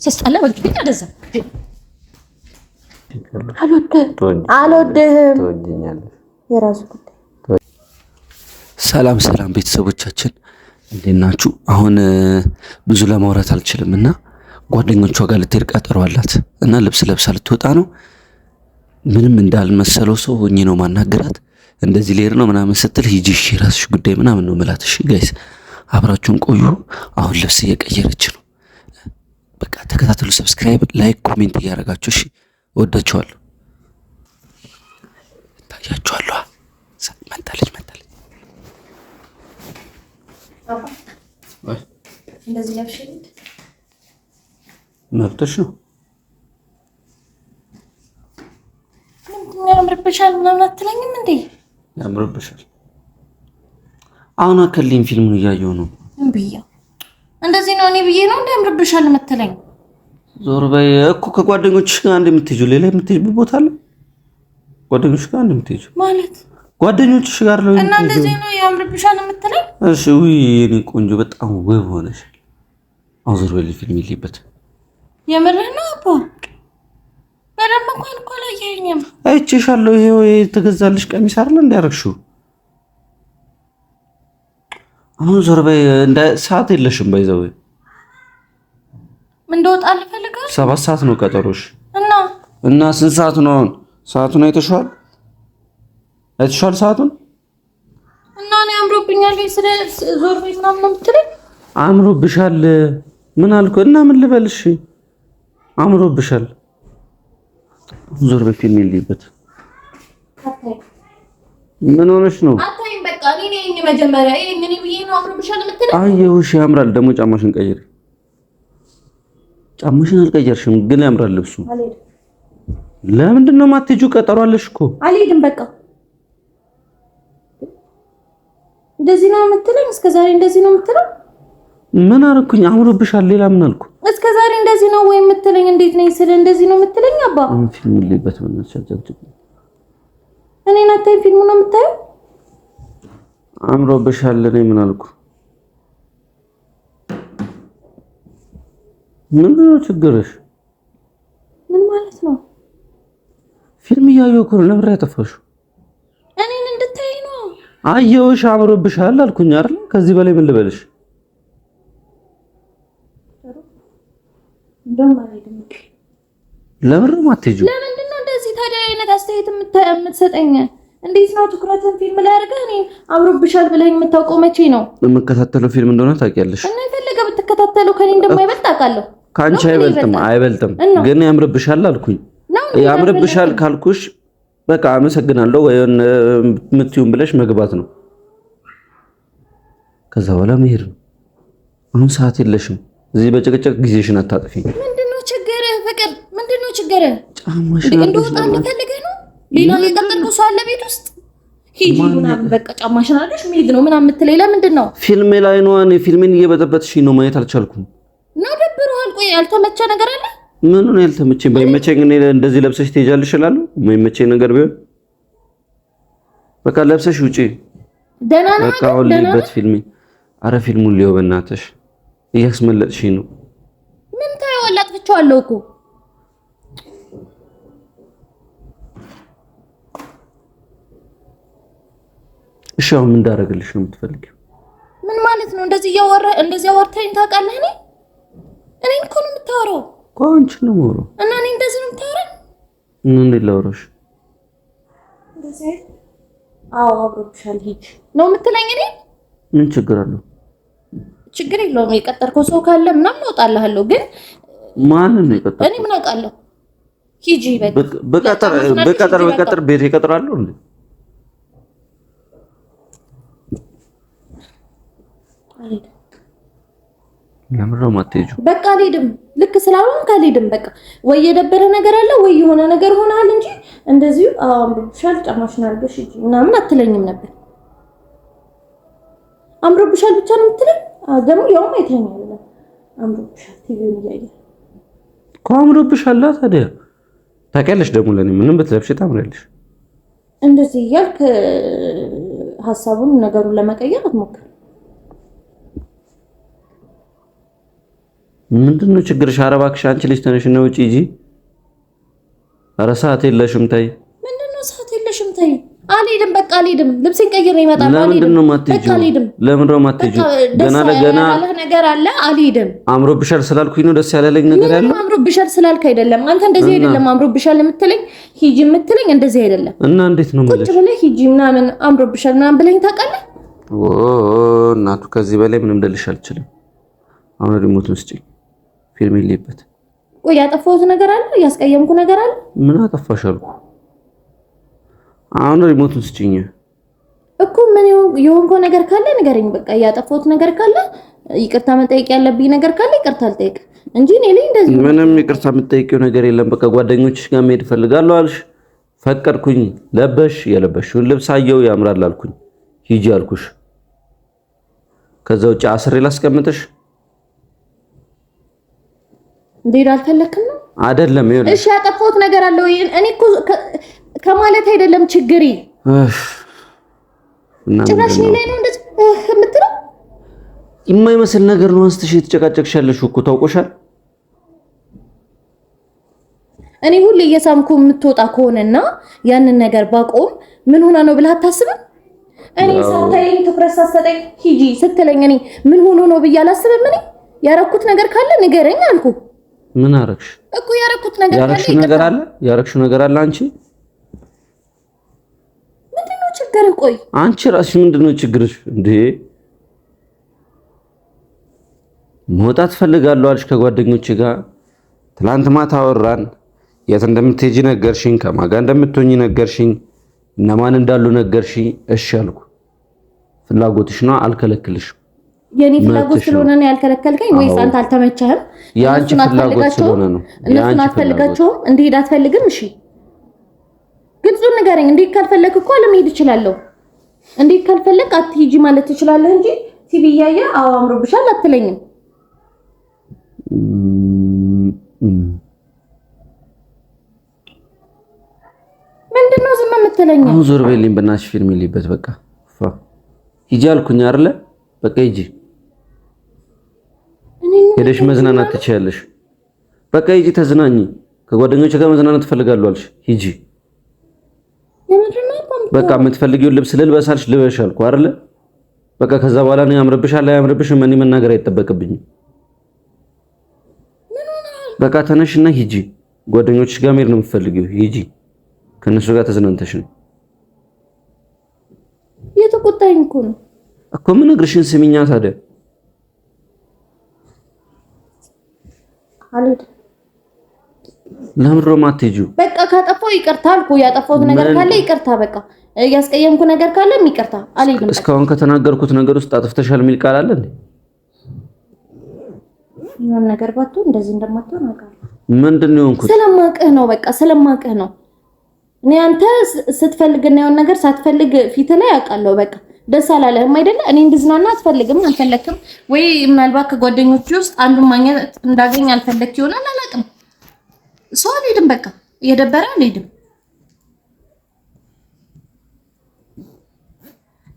ሲያስጠላ ወልክ እንደዛ አልወድህም። የራሱ ጉዳይ። ሰላም ቤተሰቦቻችን እንዴት ናችሁ? አሁን ብዙ ለማውራት አልችልም እና ጓደኞቿ ጋር ልትሄድ ቀጠሮ አላት እና ልብስ ለብሳ ልትወጣ ነው። ምንም እንዳልመሰለው ሰው ሆኜ ነው ማናገራት። እንደዚህ ልሄድ ነው ምናምን ስትል ሂጂ እሺ የራስሽ ጉዳይ ምናምን ነው የምላት። እሺ ጋይስ አብራችሁን ቆዩ። አሁን ልብስ እየቀየረች ነው። በቃ ተከታተሉ። ሰብስክራይብ፣ ላይክ፣ ኮሜንት እያደረጋችሁ እሺ። ወዳችኋለሁ። ታያችኋለሁ። መጣለች እንደዚህ ለብሽ መብትሽ ነው። ያምርብሻል ምናምን አትለኝም እንዴ? ያምርብሻል። አሁን አከልኝ ፊልሙን እያየሁ ነው። ብዬ እንደዚህ ነው እኔ ብዬ ነው እንደ ያምርብሻል የምትለኝ? ዞር በይ እኮ ከጓደኞችሽ ጋር አንድ የምትሄጂው ሌላ የምትሄጂው ቦታ አለ? ጓደኞችሽ ጋር አንድ የምትሄጂው ማለት ጓደኞችሽ ጋር ነው እና እንደዚህ ነው ያምርብሻል የምትለኝ? እሺ ውይ የኔ ቆንጆ በጣም ውብ ሆነሻል። አሁን ዞር በይ ፊልም ይልይበት። የምርህ ነው አባ? በደንብ እንኳን እኮ አላየኸኝም። አይቼሻለሁ። ይሄው የተገዛልሽ ቀሚስ አይደል እንዳያረግሽው። አሁን ዞር በይ እንደ ሰዓት የለሽም ባይዘው ምን እንደወጣ አልፈልግም። 7 ሰዓት ነው ቀጠሮሽ እና ስንት ሰዓት ነው አሁን? ሰዓቱን አይተሽዋል ሰዓቱን? እና እኔ አምሮብኛል ስለ ዞር በይ ምናምን ነው የምትለኝ? አምሮብሻል ምን አልኩ እና ምን ልበልሽ? አምሮብሻል። ዞር በይ ፊልም ይልይበት። ምን ሆነሽ ነው? አታይም በቃ እኔ ነኝ መጀመሪያ እኔ ብዬ ነው አምሮብሻል የምትለኝ? አየሁሽ ያምራል። ደግሞ ጫማሽን ቀይሪ። ጫማሽን አልቀየርሽም ግን ያምራል ልብሱ። ለምንድን ነው የማትሄጂው? ቀጠሮ አለሽ እኮ። አልሄድም በቃ። እንደዚህ ነው የምትለኝ? እስከዛሬ እንደዚህ ነው የምትለው? ምን አረኩኝ? አምሮብሻል ሌላ ምን አልኩ? እስከዛሬ እንደዚህ ነው ወይ የምትለኝ? እንዴት ነኝ ስለ እንደዚህ ነው የምትለኝ? አባ ፊልም ልይበት በእናትሽ አጨብጭብ። እኔ ናታይ ፊልሙ ነው የምታየው? አምሮብሻል እኔ ምን አልኩ? ምን ነው ችግርሽ? ምን ማለት ነው? ፊልም እያየሁ እኮ ነው። ለምን ያጠፋሽው? እኔን እንድታይ ነው። አየሁሽ አምሮብሻል አልኩኝ አይደል? ከዚህ በላይ ምን ልበልሽ? ለምን ነው የማትሄጂው? ለምንድን ነው እንደዚህ ታዲያ አይነት አስተያየት የምትሰጠኝ? እንዴት ነው ትኩረትን ፊልም ላይ አድርገህ እኔ አምሮብሻል ብለኸኝ የምታውቀው መቼ ነው? የምከታተለው ፊልም እንደሆነ ታውቂያለሽ። እና የፈለገ ብትከታተለው ከኔ እንደማይበልጥ አውቃለሁ። ካንቺ አይበልጥም ግን ያምርብሻል አልኩኝ። ያምርብሻል ካልኩሽ በቃ አመሰግናለሁ ወይ ምትዩም ብለሽ መግባት ነው። ከዛ በኋላ መሄድ ነው። አሁን ሰዓት የለሽም። እዚህ በጭቅጭቅ ጊዜሽን አታጥፊ። ምንድነው ችግርህ? ፍቅር ምንድነው ችግርህ? ጫማሽን እንደወጣ ፈልገህ ነው? ሌላ የቀጠልከው ሰው አለ ቤት ውስጥ? ሂጂ ምናምን በቃ ጫማሽን አድርገሽ መሄድ ነው ምናምን የምትለኝ ለምንድን ነው? ፊልሜ ላይ ነው። እኔ ፊልሜን እየበጠበጥሽ ነው። ማየት አልቻልኩም ነው። ደብሮሃል? ቆይ ያልተመቸ ነገር አለ? ምን ነው ያልተመቸኝ? ባይመቸኝ እኔ እንደዚህ ለብሰሽ ትሄጃለሽ እላለሁ። የማይመቸኝ ነገር ቢሆን በቃ ለብሰሽ ውጪ። ደህና ነው በቃ አሁን ልይበት ፊልሜ። አረ ፊልሙን ሊዮ በእናትሽ እያስመለጥሽኝ ነው። ምን ታየዋለህ? አጥፍቼዋለሁ እኮ። እሺ አሁን ምን እንዳደርግልሽ ነው የምትፈልጊው? ምን ማለት ነው? እንደዚህ አወርተኸኝ ታውቃለህ? እኔ እኮ ነው የምታወራው እኮ አንቺ ነው የማወራው። እና እኔ እንደዚህ ነው የምታወራው? እንዴት ላወራሽ? እንደዚህ አዎ አብሮብሻል ሂጅ ነው የምትለኝ? እኔ ምን ችግር አለው? ችግር የለውም። የቀጠርከው ሰው ካለ ምናምን እወጣልሃለሁ። ግን ማን ነው የቀጠረው? እኔ ምን አውቃለሁ? ሂጂ በቀጠር ቤት ይቀጥራለሁ እንዴ? ለምን ነው የማትሄጂው? በቃ አልሄድም። ልክ ስላልሆንክ አልሄድም። በቃ ወይ የደበረ ነገር አለ ወይ የሆነ ነገር ሆነሃል እንጂ እንደዚሁ አምሮብሻል ጫማሽን አድርገሽ ሂጂ ምናምን አትለኝም ነበር። አምሮብሻል ብቻ ነው የምትለኝ? ደግሞ ያውም አይተኛል። አምሮብሻል ቲቪውን እያየ እኮ አምሮብሻል። ታዲያ ታውቂያለሽ ደግሞ ለኔ ምንም ብትለብሺ ታምሪያለሽ። እንደዚህ እያልክ ሐሳቡን ነገሩን ለመቀየር አትሞክር። ምንድነው ችግርሽ? ኧረ እባክሽ አንቺ ልጅ ተነሽ ነው ውጪ ሂጂ። ኧረ ሰዓት የለሽም ተይ። ምንድነው ሰዓት የለሽም ተይ። አልሄድም በቃ አልሄድም። ልብሴን ቀይሬ እመጣለሁ። ለምንድን ነው የማትሄጂው? ለምን ነው የማትሄጂው? ገና ለገና ነገር አለ። አልሄድም። አምሮብሻል ስላልኩኝ ነው ደስ ያላለኝ ነገር ያለው። አምሮብሻል ስላልክ አይደለም። አንተ እንደዚህ አይደለም አምሮብሻል የምትለኝ ሂጂ የምትለኝ እንደዚህ አይደለም። እና እንዴት ነው ማለት? ቁጭ ብለህ ሂጂ ምናምን አምሮብሻል ምናምን ብለኝ ታውቃለህ? እናቱ ከዚህ በላይ ምንም ልልሽ አልችልም። አሁን ሪሞቱን ስጪኝ፣ ፊልም ይልይበት። ቆይ ያጠፋሁት ነገር አለ? ያስቀየምኩ ነገር አለ? ምን አጠፋሽ አልኩ? አሁን ሪሞቱን ስጪኝ እኮ። ምን የሆንከው ነገር ካለ ንገረኝ። በቃ ያጠፋሁት ነገር ካለ ይቅርታ መጠየቅ ያለብኝ ነገር ካለ ይቅርታ አልጠይቅ እንጂ እኔ ላይ እንደዚህ ምንም ይቅርታ የምትጠይቂው ነገር የለም። በቃ ጓደኞችሽ ጋር መሄድ እፈልጋለሁ አልሽ፣ ፈቀድኩኝ፣ ለበሽ፣ የለበሽውን ልብስ አየው ያምራል አልኩኝ፣ ሂጂ አልኩሽ። ከዛ ውጭ አስሬ ላስቀምጥሽ እንዴት አልፈለክም ነው አይደለም? ይኸውልሽ እሺ ያጠፋሁት ነገር አለ ወይ? እኔ እኮ ከማለት አይደለም ችግሬ። ጭራሽ እኔ ላይ ነው እንደዚህ የምትለው? የማይመስል ነገር ነው አንስተሽ የተጨቃጨቅሽ ያለሽው እኮ ታውቆሻል። እኔ ሁሌ እየሳምኩ የምትወጣ ከሆነና ያንን ነገር ባቆም ምን ሆና ነው ብለህ አታስብም? እኔ ሳታየኝ ትኩረት ሳትሰጠኝ ሂጂ ስትለኝ እኔ ምን ሆኖ ነው ብዬ አላስብም? እኔ ያረኩት ነገር ካለ ንገረኝ አልኩ። ምን አረክሽ እኮ? ያረኩት ነገር ካለ ያረክሽው ነገር አለ አንቺ። ምንድነው ችግር? ቆይ አንቺ ራስሽ ምንድነው ችግርሽ እንዴ? መውጣት ፈልጋለሁ አልሽ ከጓደኞቼ ጋር። ትላንት ማታ አወራን። የት እንደምትሄጂ ነገርሽኝ፣ ከማን ጋር እንደምትሆኚ ነገርሽኝ፣ እነማን እንዳሉ ነገርሽኝ። እሺ አልኩ። ፍላጎትሽ ነው፣ አልከለክልሽም። የኔ ፍላጎት ስለሆነ ነው ያልከለከልከኝ ወይስ አንተ አልተመቸህም? የአንቺ ፍላጎት ስለሆነ ነው። እነሱን አትፈልጋቸውም? እንዴት አትፈልግም? እሺ ግልጹን ንገረኝ። እንዴት ካልፈለክ እኮ ለመሄድ እችላለሁ። እንዴት ካልፈለክ አትሂጂ ማለት ትችላለህ እንጂ ቲቪ እያየህ አዎ አምሮብሻል አትለኝም። ምንድነው ዝም የምትለኝ? አሁን ዞር በልኝ በእናትሽ። ፊልም ይልይበት በቃ ሂጂ አልኩኝ አይደለ? በቃ ሂጂ። ሄደሽ መዝናናት ትችያለሽ። በቃ ሂጂ ተዝናኝ። ከጓደኞች ጋር መዝናናት እፈልጋለሁ አልሽ፣ ሂጂ። በቃ የምትፈልጊውን ልብስ ልልበስ አልሽ፣ ልበሽ አልኩ አይደለ? በቃ ከዛ በኋላ ነው ያምርብሻል አያምርብሽም እኔ መናገር አይጠበቅብኝም። በቃ ተነሽና ሂጂ። ጓደኞችሽ ጋር መሄድ ነው የምትፈልጊው፣ ሂጂ። ከነሱ ጋር ተዝናንተሽ ነው። የተቆጣኝ እኮ ነው እኮ ምን እግርሽን ስሚኛ ታዲያ። አልሄድም። ለምን ነው የማትሄጂው? በቃ ካጠፋው ይቅርታ አልኩ። ያጠፋሁት ነገር ካለ ይቅርታ፣ በቃ ያስቀየምኩ ነገር ካለ ይቅርታ። አልሄድም። እስካሁን ከተናገርኩት ነገር ውስጥ አጥፍተሻል የሚል ቃል አለ እንዴ? ምንም ነገር ባትሆን እንደዚህ እንደማትሆን አውቃለሁ። ምንድን ነው የሆንኩት? ስለማውቅህ ነው። በቃ ስለማውቅህ ነው። እኔ አንተ ስትፈልግና የሆነ ነገር ሳትፈልግ ፊት ላይ አውቃለሁ። በቃ ደስ አላለህም አይደለ? እኔ እንድዝናና አትፈልግም፣ አልፈለክም ወይ? ምናልባት ከጓደኞቹ ውስጥ አንዱን ማግኘት እንዳገኝ አልፈለክ ይሆናል፣ አላውቅም። ሰው አልሄድም። በቃ እየደበረ አልሄድም።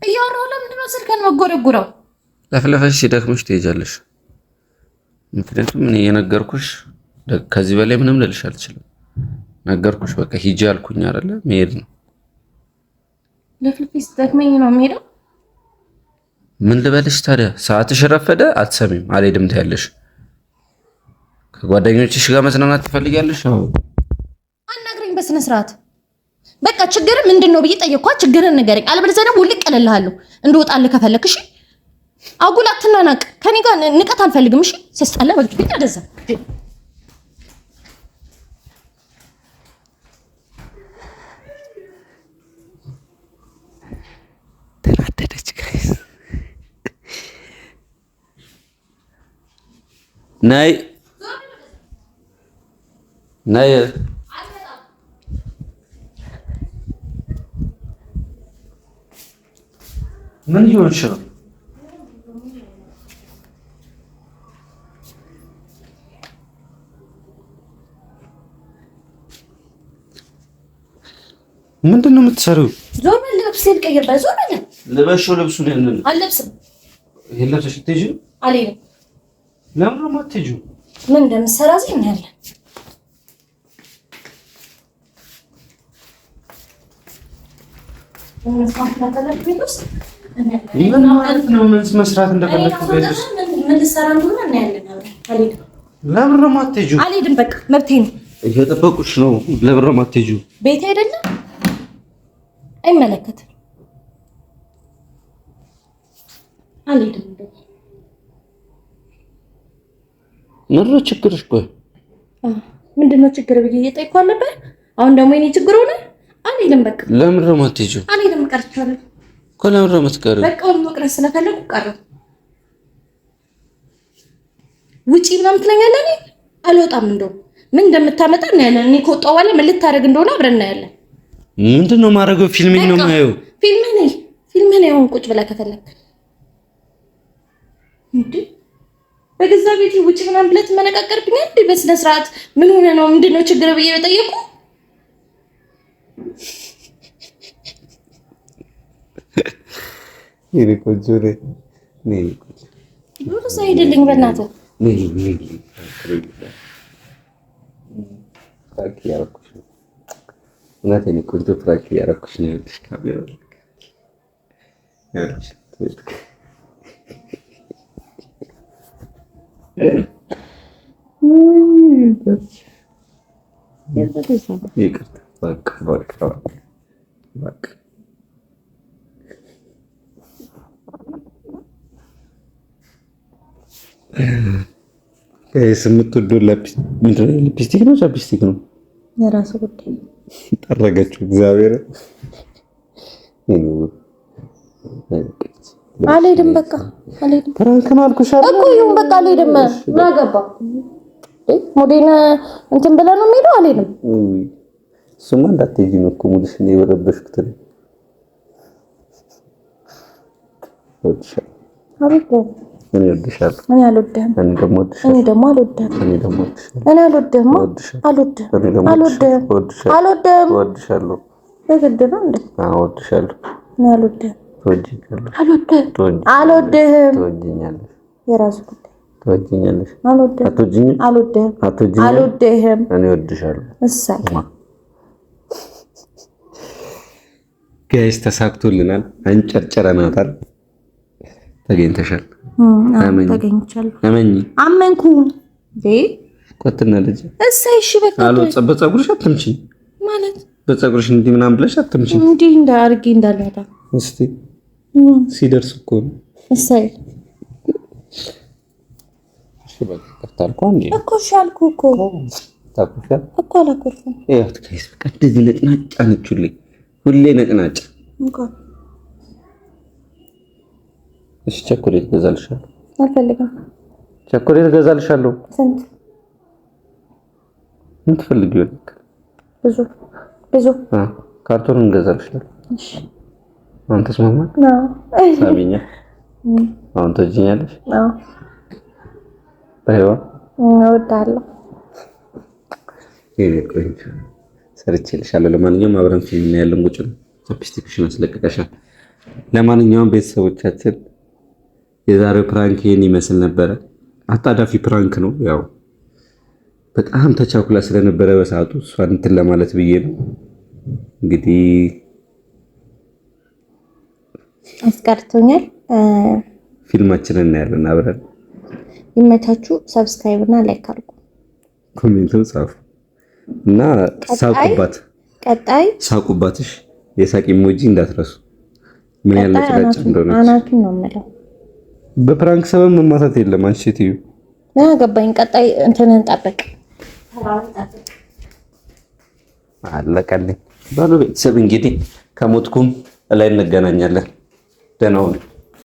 እያወራሁ ለምንድን ነው ስልክህን መጎረጉረው? ለፍለፈሽ ሲደክምሽ ትሄጃለሽ። ምክንያቱም እኔ የነገርኩሽ ከዚህ በላይ ምንም ልልሽ አልችልም። ነገርኩሽ፣ በቃ ሂጂ አልኩኝ አይደለ? መሄድ ነው። ለፍልፊስ ሲደክመኝ ነው የምሄደው። ምን ልበልሽ ታዲያ? ሰዓትሽ ረፈደ፣ አትሰሚም፣ አልሄድም ትያለሽ። ከጓደኞችሽ ጋር መዝናናት ትፈልጊያለሽ? አዎ አናግረኝ በስነ ስርዓት። በቃ ችግር ምንድነው ብዬ ጠየቅኳት። ችግርን ንገረኝ፣ አለበለዚያ ደግሞ ውልቅ እልልሃለሁ እንደወጣልህ ከፈለክ። እሺ አጉል አትናናቅ። ከኔ ጋር ንቀት አልፈልግም። እሺ ሲያስጠላ ወግብኝ አደዛ ተናደደች። ጋይስ ናይ ናይ ምን ይሆንሽ ነው? ምንድን ነው የምትሰሪው? ዞር በል። ልብሴን ቀይር። ዞር በል። ልበሽው ልብሱን። ያንን አልለብስም። ይሄን ለብሰሽ ትሄጂ? አልሄድም። ለምን ነው የማትሄጂው? ምን እንደምትሰራ እዚህ እናያለን። መስራት እንደፈለኩ ምን ልትሰራ እንደሆነ እናያለን። አልሄድም። ለምን ነው የማትሄጂው? አልሄድም። በቃ መብቴ ነው። እየጠበቁሽ ነው። ለምን ነው የማትሄጂው? ቤቴ አይደለም፣ አይመለከትም። አልሄድም። ምንድን ነው ችግርሽ? ቆይ ምንድን ነው ችግር ብዬ እየጠየኩህ ነበር። አሁን ደግሞ የኔ ችግር ሆነ። አልሄድም። በቃ ለምን ነው የማትሄጂው? አልሄድም። ቀርቻለሁ እኮ ለምን ነው የምትቀሪው? በቃ መቅረት ስለፈለኩ ቀረሁ። ውጪ ምናምን ትለኛለህ። እኔ አልወጣም። እንደውም ምን እንደምታመጣ እናያለን። እኔ ከወጣሁ በኋላ ምን ልታደርግ እንደሆነ አብረን እናያለን። ምንድን ነው የማደርገው? ፊልሜን ነው የማየው። ፊልምህን ያውን ቁጭ ብለህ ከፈለክ እንዴ በገዛ ቤቴ ውጪ ምናምን ብለህ ትመነቃቀርብኛል እንዴ? በስነ ስርዓት ምን ሆነ ነው? ምንድን ነው ችግር ብዬ በጠየቁ ይሄ ቆንጆ ነኝ። ወደዛ ሄድልኝ በእናትህ። ፍራንክ እያደረኩሽ ነው። እውነቴን ቆንጆ ፍራንክ እያደረኩሽ ነው። ይኸውልሽ ካሜራ ይቅርታ በቃ የምትወደው ሊፕስቲክ ነው ቻፕስቲክ ነው? የራሱ ጉዳይ። ጠረገችው። እግዚአብሔር አልሄድም። በቃ አልሄድም። ፕራንክ ነው አልኩሽ እኮ ይሁን በቃ አልሄድም። ምን አገባ? ሞዴን እንትን ብለህ ነው የምሄደው። አልሄድም። እሱማ እንዳትሄጂ ነው እኮ ሙሉሽ ነው የበረበሽኩት። እኔ ወድሻለሁ። እኔ አልወድህም። እኔ ደግሞ አልወድህም። እወድሻለሁ። በግድ ነው እንዴ? አዎ እወድሻለሁ። እኔ አልወድህም። ትወጂኛለሽ። አልወድህም። የራሱ ጉዳይ። ትወጂኛለሽ። አልወድህም። እኔ እወድሻለሁ። እሰይ ጋይስ ተሳክቶልናል። አንጨርጨረናታል። ተገኝተሻል። ተገኝቻለሁ። አመንኩ እንዴ ቆጥና ልጅ እሰይ። እሺ በቃ በፀጉርሽ አትምጪ ማለት በፀጉርሽ እንዲህ ምናምን ብለሽ አትምጪ። እንዲህ እንዳርጊ እንዳላታ እስቲ ሲደርስ እኮ ነው። እሰይ እሺ በቃ ቀርታልኩ እንዴ እኮ ሻልኩ እኮ ታቁፋ እኮ አላኮርኩም። ያት ከይስ በቃ እንደዚህ ነጭናጫ ነችልኝ። ሁሌ ነጭናጫ እንኳን እሺ ቸኮሌት ገዛልሻለሁ። አልፈልግም። ቸኮሌት ገዛልሻለሁ። ስንት? ምን ትፈልጊው? ብዙ ካርቶኑን ገዛልሻለሁ። እሺ አሁን ተስማማን? አዎ ሳሚኛ አሁን ትወጂኛለሽ? አዎ ባይዋ እወዳለሁ። ይሄ ቆንጆ ሰርቼልሻለሁ። ለማንኛውም አብረን ፊልም እናያለን። ቁጭ ነው ቻፕስቲክሽን አስለቅቀሻል። ለማንኛውም ቤተሰቦቻችን የዛሬው ፕራንክ ይሄን ይመስል ነበረ። አጣዳፊ ፕራንክ ነው። ያው በጣም ተቻኩላ ስለነበረ በሰዓቱ እሷን እንትን ለማለት ብዬ ነው። እንግዲህ አስቀርቶኛል። ፊልማችንን እናያለን አብረን። ይመቻችሁ። ሰብስክራይብ እና ላይክ አድርጉ፣ ኮሜንትም ጻፉ እና ሳቁባት። ቀጣይ ሳቁባትሽ የሳቅ ኢሞጂ እንዳትረሱ። ምን ያለ ጭላጭ እንደሆነ አናቱን ነው የምለው። በፕራንክ ሰበብ መማታት የለም። አንቺ ሴትዮ ና ገባኝ። ቀጣይ እንትንን ጠብቅ። አለቀልኝ። ባሉ ቤተሰብ እንግዲህ ከሞትኩም ላይ እንገናኛለን። ደህና ሁኑ።